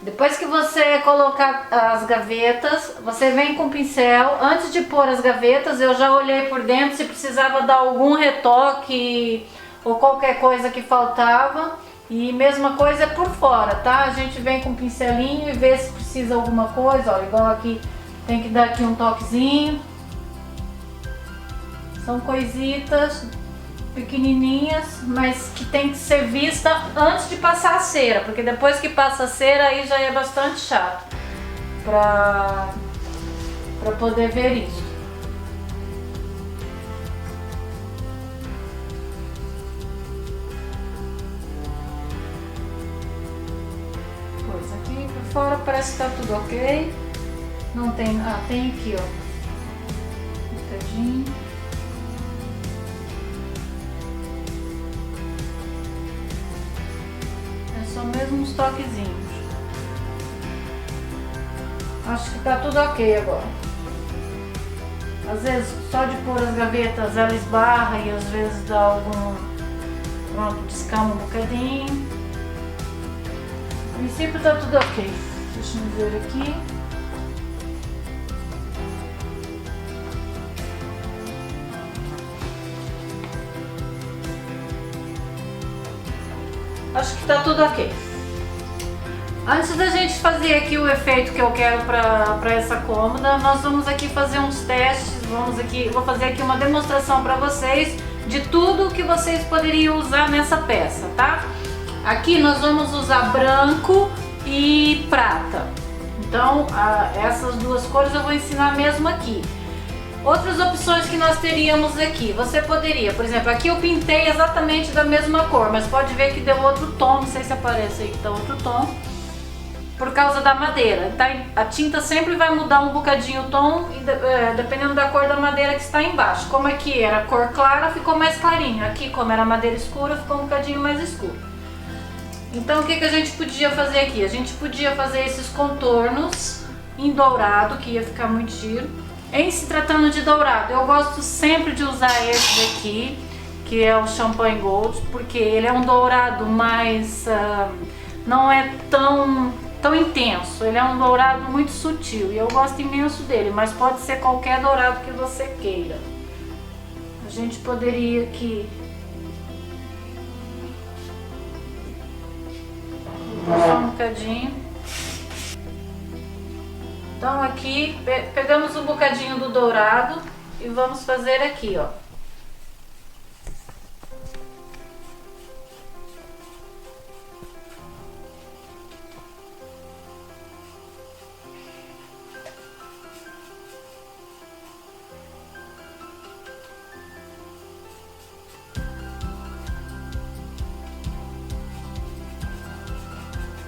Depois que você colocar as gavetas, você vem com o pincel. Antes de pôr as gavetas, eu já olhei por dentro se precisava dar algum retoque ou qualquer coisa que faltava. E mesma coisa por fora, tá? A gente vem com o pincelinho e vê se precisa alguma coisa. Olha, igual aqui, tem que dar aqui um toquezinho. São coisitas pequenininhas, mas que tem que ser vista antes de passar a cera, porque depois que passa a cera aí já é bastante chato pra poder ver isso. Pois aqui por fora parece que tá tudo ok. Não tem, tem aqui, ó, um bocadinho. São mesmo uns toquezinhos. Acho que tá tudo ok agora. Às vezes só de pôr as gavetas ela esbarra e às vezes dá algum... Pronto, descama um bocadinho. A princípio tá tudo ok. Deixa eu ver aqui. Acho que tá tudo ok. Antes da gente fazer aqui o efeito que eu quero para essa cômoda, nós vamos aqui fazer uns testes. Vou fazer aqui uma demonstração para vocês de tudo que vocês poderiam usar nessa peça, tá? Aqui nós vamos usar branco e prata. Então, essas duas cores eu vou ensinar mesmo aqui. Outras opções que nós teríamos aqui, você poderia, por exemplo, aqui eu pintei exatamente da mesma cor, mas pode ver que deu outro tom, não sei se aparece aí que tá outro tom, por causa da madeira. Tá? A tinta sempre vai mudar um bocadinho o tom, dependendo da cor da madeira que está embaixo. Como aqui era cor clara, ficou mais clarinho, aqui como era madeira escura, ficou um bocadinho mais escuro. Então o que a gente podia fazer aqui? A gente podia fazer esses contornos em dourado, que ia ficar muito giro. Em se tratando de dourado, eu gosto sempre de usar esse daqui, que é o Champagne Gold, porque ele é um dourado mais, não é tão intenso, ele é um dourado muito sutil e eu gosto imenso dele, mas pode ser qualquer dourado que você queira. A gente poderia aqui só um bocadinho. Então aqui pegamos um bocadinho do dourado e vamos fazer aqui, ó.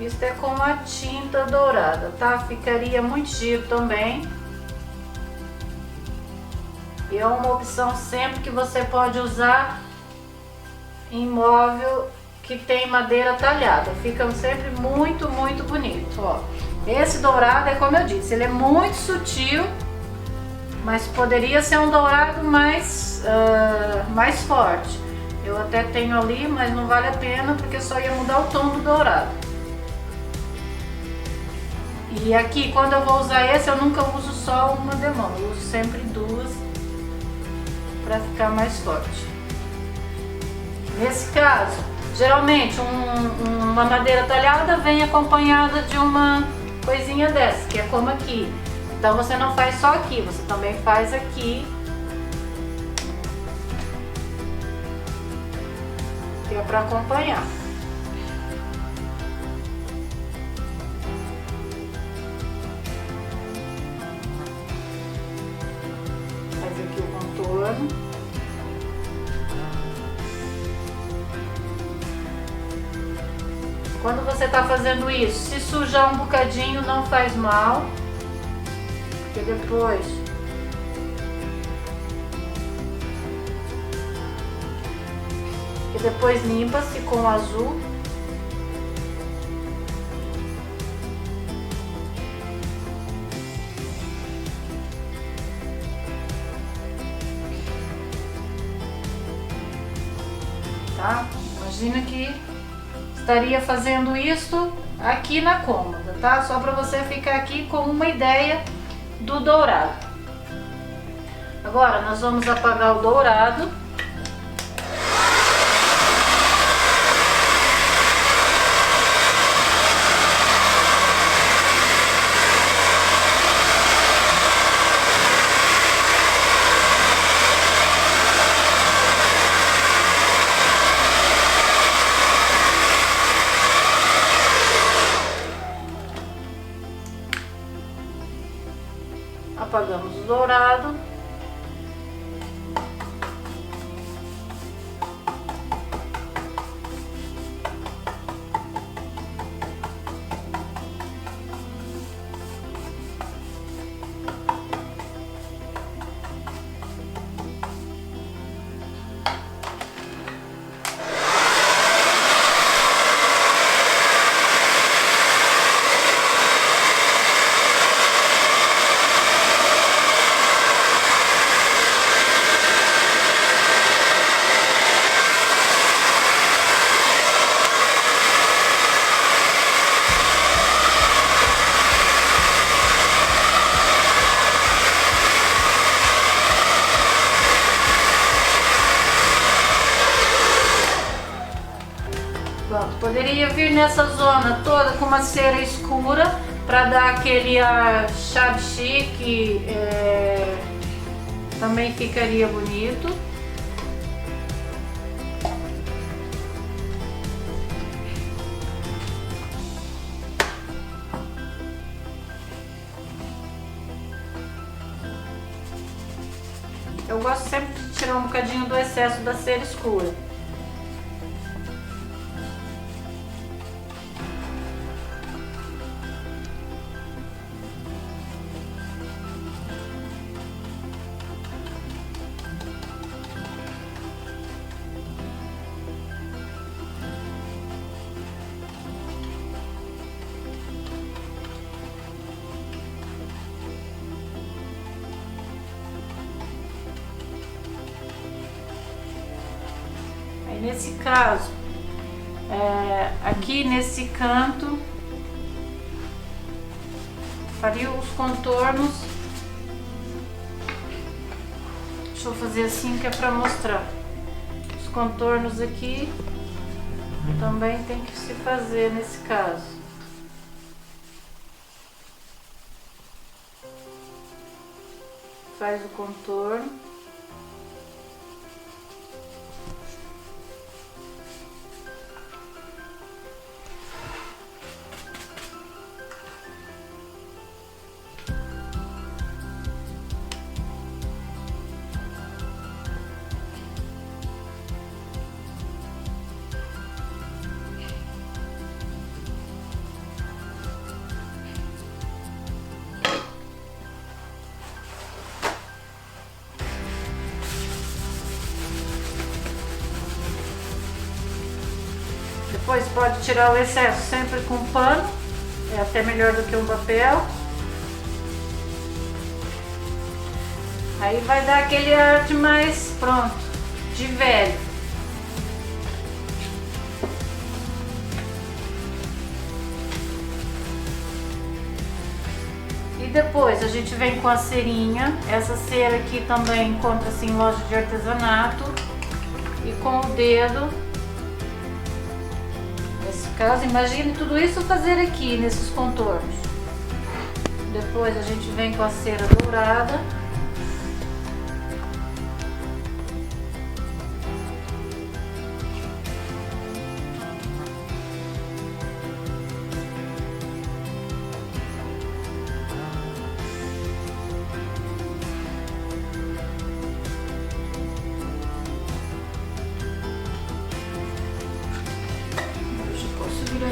Isso é com a tinta dourada, tá? Ficaria muito giro também. E é uma opção sempre que você pode usar em móvel que tem madeira talhada. Fica sempre muito, muito bonito, ó. Esse dourado é como eu disse, ele é muito sutil, mas poderia ser um dourado mais forte. Eu até tenho ali, mas não vale a pena porque só ia mudar o tom do dourado. E aqui, quando eu vou usar esse, eu nunca uso só uma demão, eu uso sempre duas para ficar mais forte. Nesse caso, geralmente uma madeira talhada vem acompanhada de uma coisinha dessa, que é como aqui. Então você não faz só aqui, você também faz aqui, que é para acompanhar. Quando você está fazendo isso, se sujar um bocadinho não faz mal, porque depois limpa-se com o azul. Tá? Imagina que estaria fazendo isso aqui na cômoda, tá? Só para você ficar aqui com uma ideia do dourado. Agora nós vamos apagar o dourado. Apagamos o dourado. Poderia vir nessa zona toda com uma cera escura para dar aquele ar chave chique, também ficaria bonito. Eu gosto sempre de tirar um bocadinho do excesso da cera escura. Nesse caso, aqui nesse canto, faria os contornos. Deixa eu fazer assim que é para mostrar. Os contornos aqui também tem que se fazer nesse caso. Faz o contorno. Depois pode tirar o excesso sempre com um pano, é até melhor do que um papel. Aí vai dar aquele ar de mais pronto, de velho. E depois a gente vem com a cerinha. Essa cera aqui também encontra-se em loja de artesanato. E com o dedo, nesse caso, imagine tudo isso fazer aqui nesses contornos. Depois a gente vem com a cera dourada.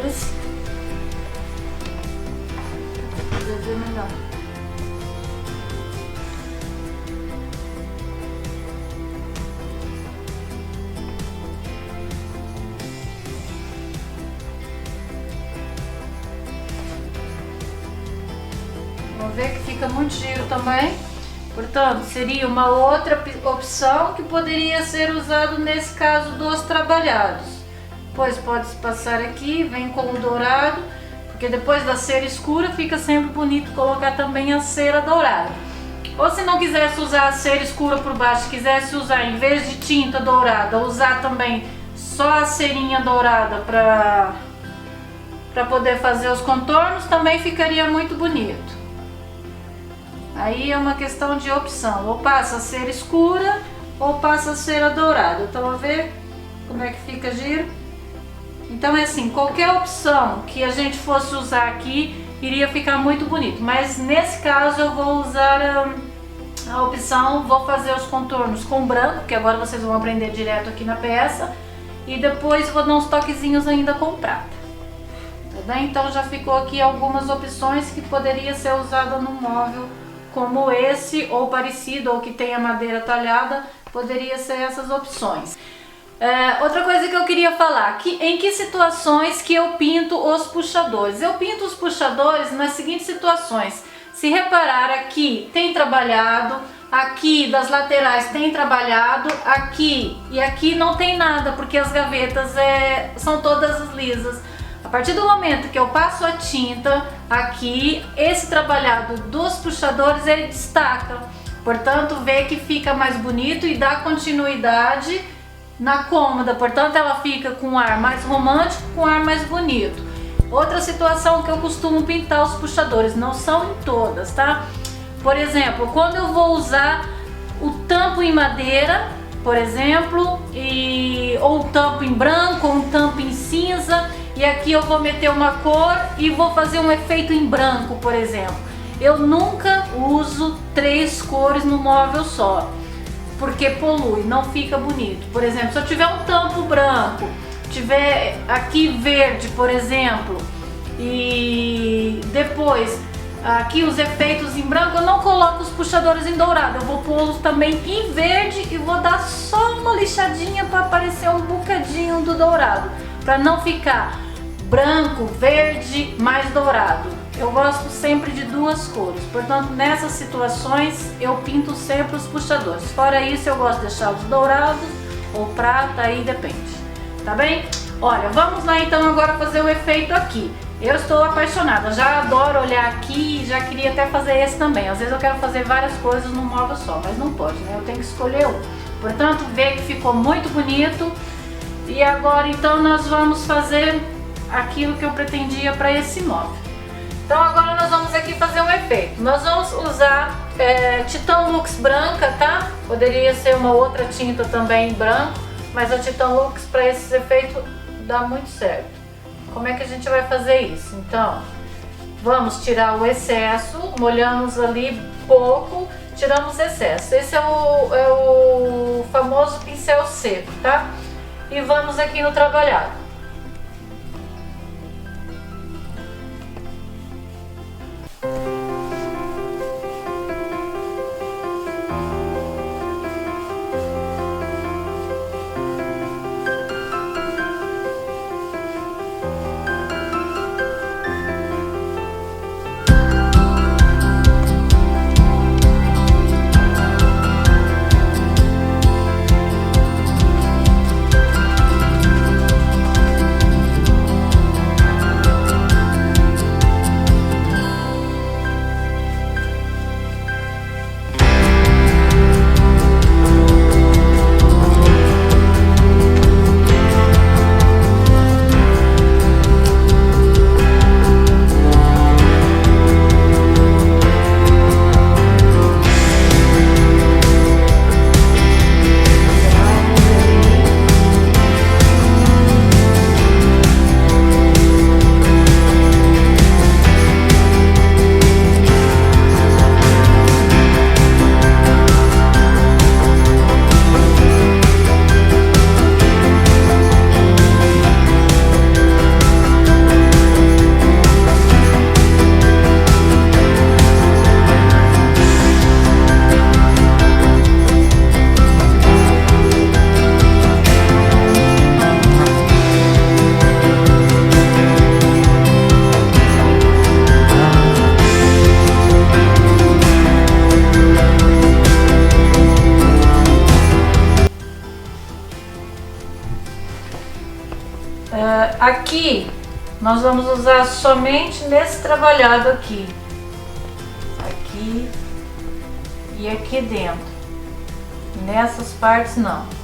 Assim, para ver melhor. Vamos ver que fica muito giro também. Portanto, seria uma outra opção que poderia ser usado nesse caso dos trabalhados. Depois pode-se passar aqui, vem com o dourado porque depois da cera escura fica sempre bonito colocar também a cera dourada. Ou se não quisesse usar a cera escura por baixo, quisesse usar em vez de tinta dourada, usar também só a cerinha dourada para poder fazer os contornos, também ficaria muito bonito. Aí é uma questão de opção, ou passa a cera escura ou passa a cera dourada. Estão a ver como é que fica giro? Então é assim, qualquer opção que a gente fosse usar aqui iria ficar muito bonito, mas nesse caso eu vou usar a opção, vou fazer os contornos com branco, que agora vocês vão aprender direto aqui na peça, e depois vou dar uns toquezinhos ainda com prata, tá bem? Então já ficou aqui algumas opções que poderia ser usada num móvel como esse, ou parecido, ou que tenha madeira talhada, poderia ser essas opções. Outra coisa que eu queria falar, em que situações que eu pinto os puxadores? Eu pinto os puxadores nas seguintes situações. Se reparar, aqui tem trabalhado, aqui das laterais tem trabalhado, aqui e aqui não tem nada, porque as gavetas são todas lisas. A partir do momento que eu passo a tinta aqui, esse trabalhado dos puxadores ele destaca. Portanto, vê que fica mais bonito e dá continuidade na cômoda. Portanto, ela fica com um ar mais romântico, com um ar mais bonito. Outra situação que eu costumo pintar os puxadores, não são em todas, tá? Por exemplo, quando eu vou usar o tampo em madeira, por exemplo, ou um tampo em branco, ou um tampo em cinza, e aqui eu vou meter uma cor e vou fazer um efeito em branco, por exemplo. Eu nunca uso 3 cores no móvel só, porque polui, não fica bonito. Por exemplo, se eu tiver um tampo branco, tiver aqui verde, por exemplo, e depois aqui os efeitos em branco, eu não coloco os puxadores em dourado, eu vou pô-los também em verde e vou dar só uma lixadinha para aparecer um bocadinho do dourado, para não ficar branco, verde, mais dourado. Eu gosto sempre de 2 cores, portanto nessas situações eu pinto sempre os puxadores. Fora isso eu gosto de deixar os dourados ou prata, aí depende. Tá bem? Olha, vamos lá então agora fazer o efeito aqui. Eu estou apaixonada, já adoro olhar aqui e já queria até fazer esse também. Às vezes eu quero fazer várias coisas num móvel só, mas não pode, né? Eu tenho que escolher um. Portanto, vê que ficou muito bonito. E agora então nós vamos fazer aquilo que eu pretendia para esse móvel. Então agora nós vamos aqui fazer um efeito. Nós vamos usar Titã Luxe branca, tá? Poderia ser uma outra tinta também branco, mas a Titã Luxe para esses efeitos dá muito certo. Como é que a gente vai fazer isso? Então, vamos tirar o excesso, molhamos ali pouco, tiramos o excesso. Esse é o famoso pincel seco, tá? E vamos aqui no trabalhado. Aqui nós vamos usar somente nesse trabalhado aqui. Aqui e aqui dentro. Nessas partes não.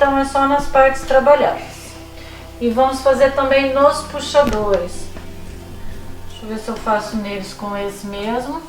Então é só nas partes trabalhadas. E vamos fazer também nos puxadores. Deixa eu ver se eu faço neles com esse mesmo.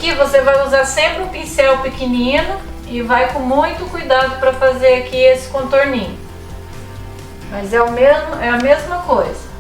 Aqui você vai usar sempre um pincel pequenino e vai com muito cuidado para fazer aqui esse contorninho. Mas é a mesma coisa.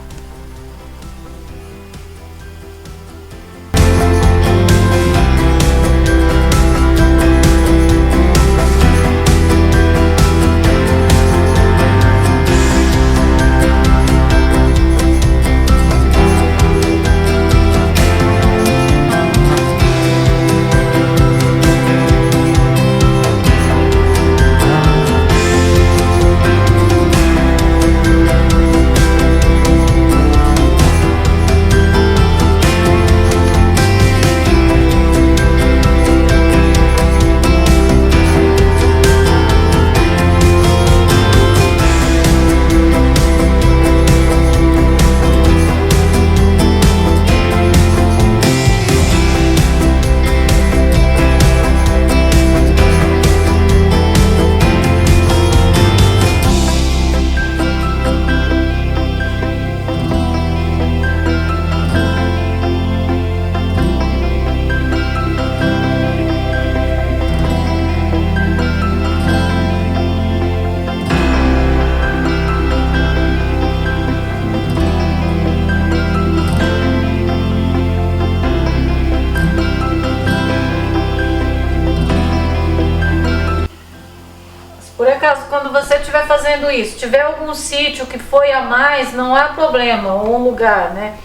Por acaso, quando você estiver fazendo isso, tiver algum sítio que foi a mais, não há problema, ou um lugar, né,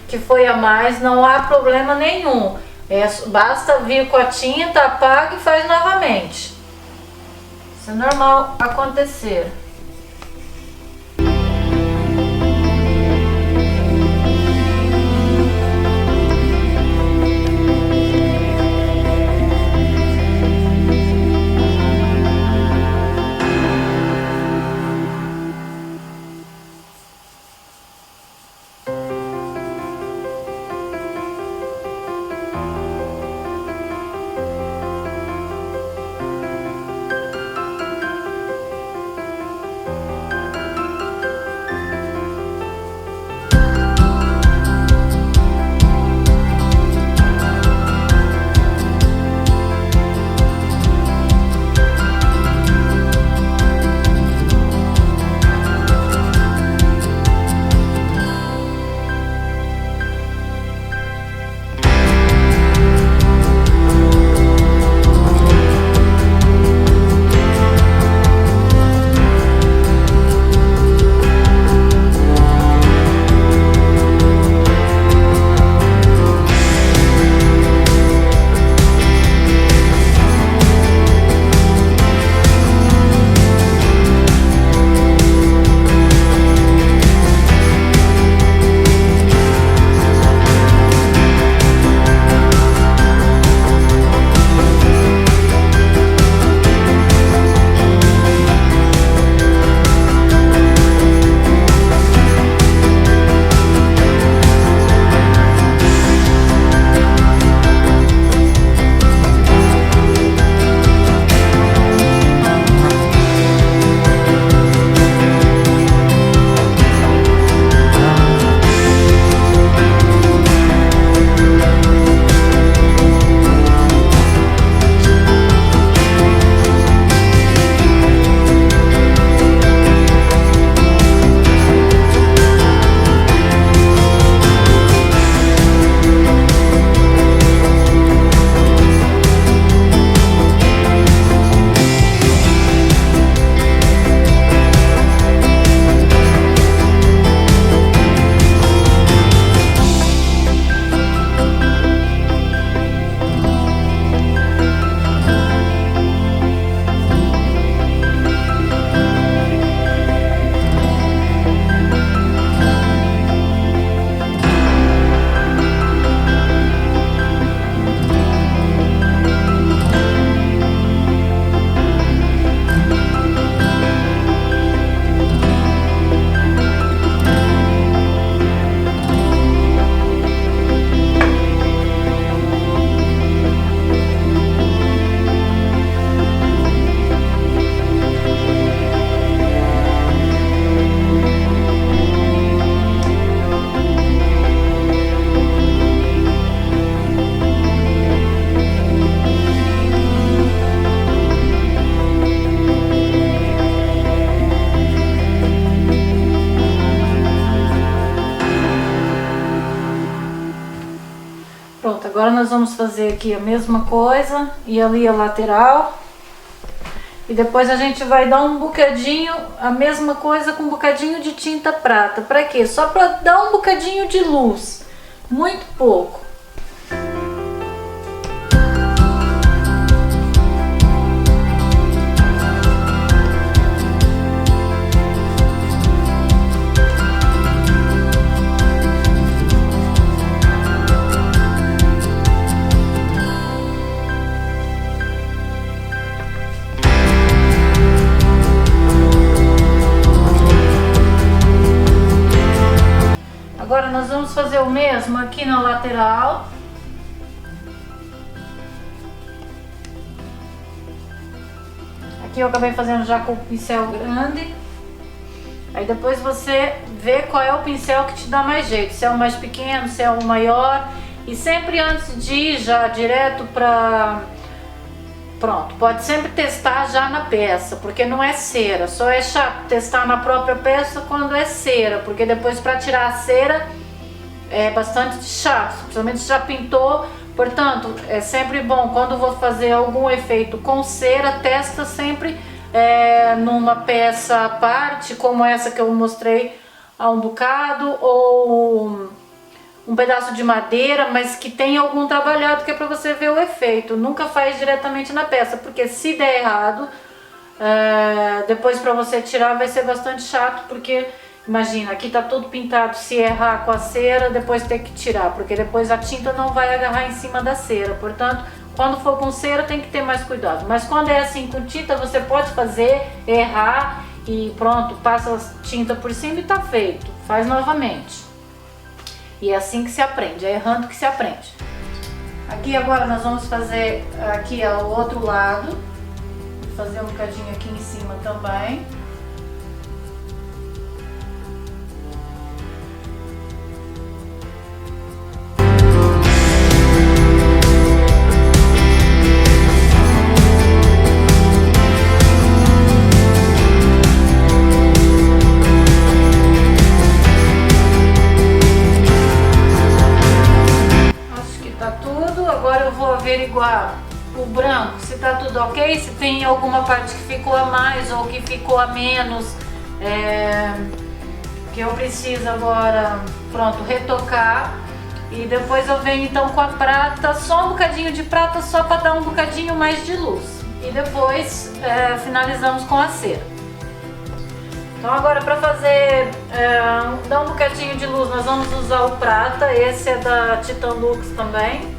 que foi a mais, não há problema nenhum. Basta vir com a tinta, apaga e faz novamente. Isso é normal acontecer. Agora nós vamos fazer aqui a mesma coisa e ali a lateral. E depois a gente vai dar um bocadinho, a mesma coisa com um bocadinho de tinta prata. Para quê? Só para dar um bocadinho de luz, muito pouco. Agora nós vamos fazer o mesmo aqui na lateral. Aqui eu acabei fazendo já com o pincel grande. Aí depois você vê qual é o pincel que te dá mais jeito. Se é o mais pequeno, se é o maior. E sempre antes de ir já direto para... Pronto, pode sempre testar já na peça, porque não é cera. Só é chato testar na própria peça quando é cera, porque depois para tirar a cera é bastante chato, principalmente se já pintou. Portanto, é sempre bom quando vou fazer algum efeito com cera, testa sempre numa peça à parte, como essa que eu mostrei há um bocado, ou um pedaço de madeira, mas que tem algum trabalhado, que é para você ver o efeito. Nunca faz diretamente na peça, porque se der errado, depois para você tirar vai ser bastante chato, porque imagina, aqui tá tudo pintado, se errar com a cera, depois ter que tirar, porque depois a tinta não vai agarrar em cima da cera. Portanto, quando for com cera tem que ter mais cuidado. Mas quando é assim com tinta, você pode fazer, errar e pronto, passa a tinta por cima e tá feito. Faz novamente. E é assim que se aprende, é errando que se aprende. Aqui agora nós vamos fazer aqui ao outro lado. Vou fazer um bocadinho aqui em cima também. Averiguar o branco, se tá tudo ok, se tem alguma parte que ficou a mais ou que ficou a menos, que eu preciso agora, pronto, retocar. E depois eu venho então com a prata, só um bocadinho de prata, só para dar um bocadinho mais de luz. E depois finalizamos com a cera. Então agora para fazer, dar um bocadinho de luz, nós vamos usar o prata. Esse é da Titan Lux também.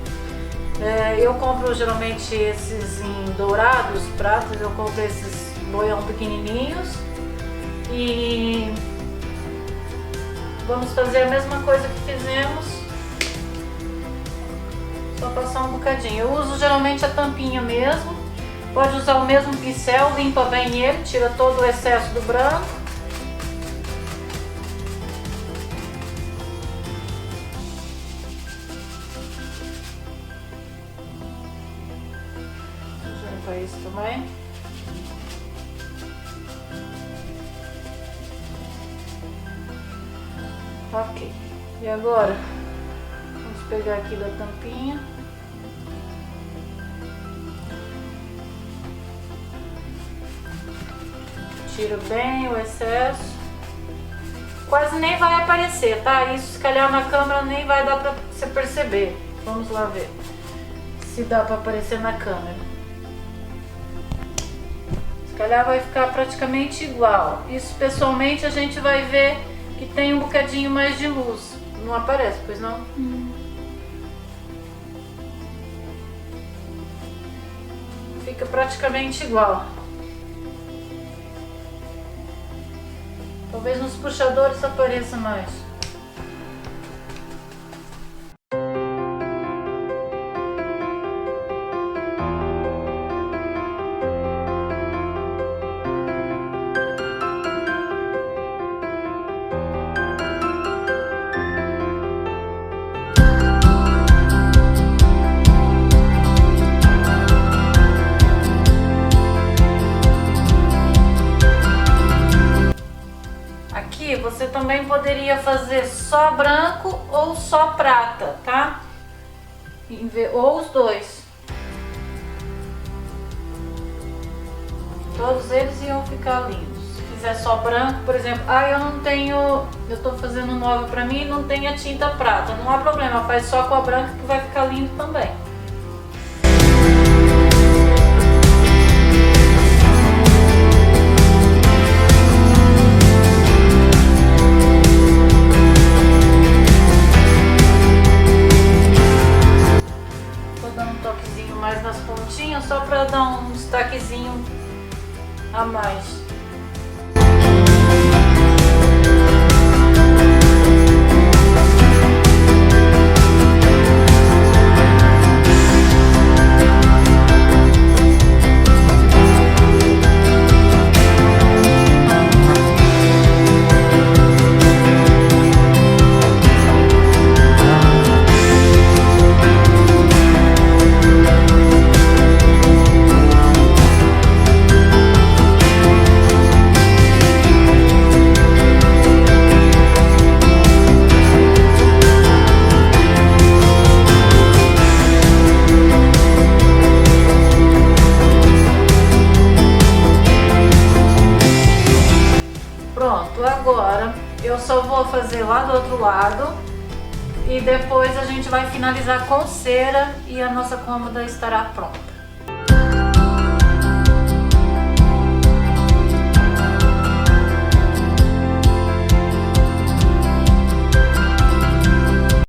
Eu compro geralmente esses em dourados, pratos, eu compro esses boião pequenininhos. E vamos fazer a mesma coisa que fizemos, só passar um bocadinho. Eu uso geralmente a tampinha mesmo, pode usar o mesmo pincel, limpa bem ele, tira todo o excesso do branco. Isso também. Ok. E agora vamos pegar aqui da tampinha. Tiro bem o excesso. Quase nem vai aparecer, tá? Isso se calhar na câmera nem vai dar pra você perceber. Vamos lá ver se dá pra aparecer na câmera. Se calhar vai ficar praticamente igual. Isso pessoalmente a gente vai ver que tem um bocadinho mais de luz. Não aparece, pois não? Fica praticamente igual. Talvez nos puxadores apareça mais. Você também poderia fazer só branco ou só prata, tá? ou os dois. Todos eles iam ficar lindos. Se fizer só branco, por exemplo, eu não tenho, eu tô fazendo um móvel pra mim e não tem a tinta prata. Não há problema, faz só com a branca que vai ficar lindo também. Tô dando um toquezinho mais nas pontinhas só pra dar um destaquezinho a mais. Pronto, agora eu só vou fazer lá do outro lado e depois a gente vai finalizar com cera e a nossa cômoda estará pronta.